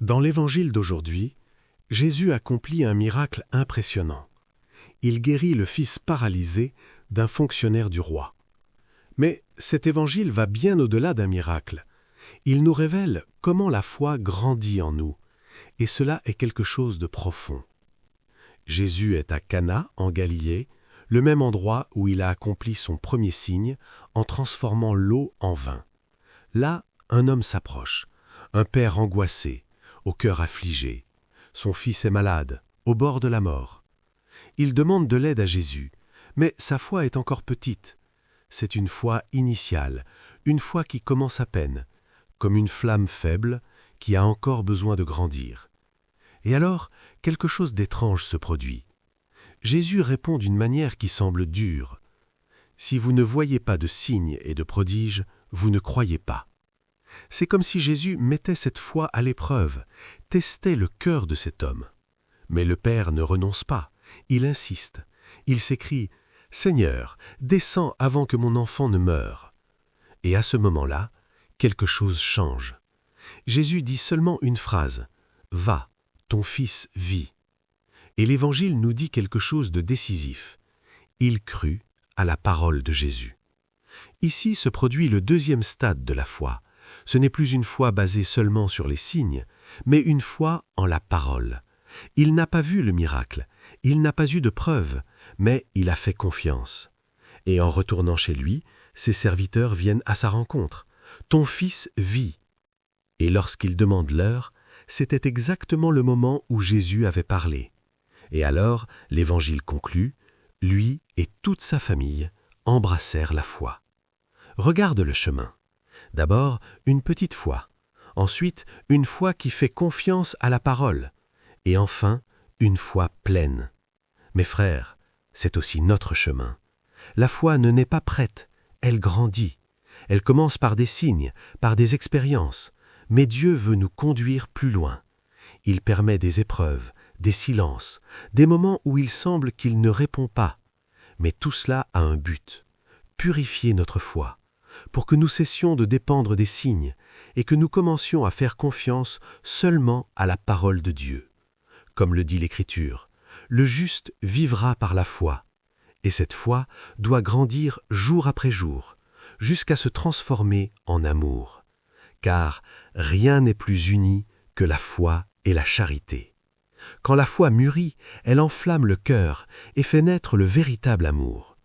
Dans l'évangile d'aujourd'hui, Jésus accomplit un miracle impressionnant. Il guérit le fils paralysé d'un fonctionnaire du roi. Mais cet évangile va bien au-delà d'un miracle. Il nous révèle comment la foi grandit en nous, et cela est quelque chose de profond. Jésus est à Cana, en Galilée, le même endroit où il a accompli son premier signe en transformant l'eau en vin. Là, un homme s'approche, un père angoissé, au cœur affligé. Son fils est malade, au bord de la mort. Il demande de l'aide à Jésus, mais sa foi est encore petite. C'est une foi initiale, une foi qui commence à peine, comme une flamme faible qui a encore besoin de grandir. Et alors, quelque chose d'étrange se produit. Jésus répond d'une manière qui semble dure. « Si vous ne voyez pas de signes et de prodiges, vous ne croyez pas. » C'est comme si Jésus mettait cette foi à l'épreuve, testait le cœur de cet homme. Mais le Père ne renonce pas, il insiste. Il s'écrie « Seigneur, descends avant que mon enfant ne meure. » Et à ce moment-là, quelque chose change. Jésus dit seulement une phrase « Va, ton fils vit. » Et l'Évangile nous dit quelque chose de décisif. Il crut à la parole de Jésus. Ici se produit le deuxième stade de la foi. Ce n'est plus une foi basée seulement sur les signes, mais une foi en la parole. Il n'a pas vu le miracle, il n'a pas eu de preuve, mais il a fait confiance. Et en retournant chez lui, ses serviteurs viennent à sa rencontre. « Ton fils vit. » Et lorsqu'il demande l'heure, c'était exactement le moment où Jésus avait parlé. Et alors, l'Évangile conclut, lui et toute sa famille embrassèrent la foi. Regarde le chemin. D'abord, une petite foi. Ensuite, une foi qui fait confiance à la parole. Et enfin, une foi pleine. Mes frères, c'est aussi notre chemin. La foi ne naît pas prête, elle grandit. Elle commence par des signes, par des expériences. Mais Dieu veut nous conduire plus loin. Il permet des épreuves, des silences, des moments où il semble qu'il ne répond pas. Mais tout cela a un but, purifier notre foi, pour que nous cessions de dépendre des signes et que nous commencions à faire confiance seulement à la parole de Dieu. Comme le dit l'Écriture, le juste vivra par la foi, et cette foi doit grandir jour après jour, jusqu'à se transformer en amour. Car rien n'est plus uni que la foi et la charité. Quand la foi mûrit, elle enflamme le cœur et fait naître le véritable amour.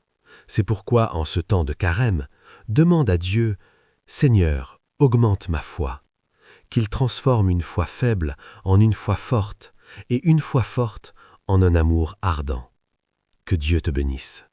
C'est pourquoi, en ce temps de carême, demande à Dieu « Seigneur, augmente ma foi », qu'il transforme une foi faible en une foi forte et une foi forte en un amour ardent. Que Dieu te bénisse.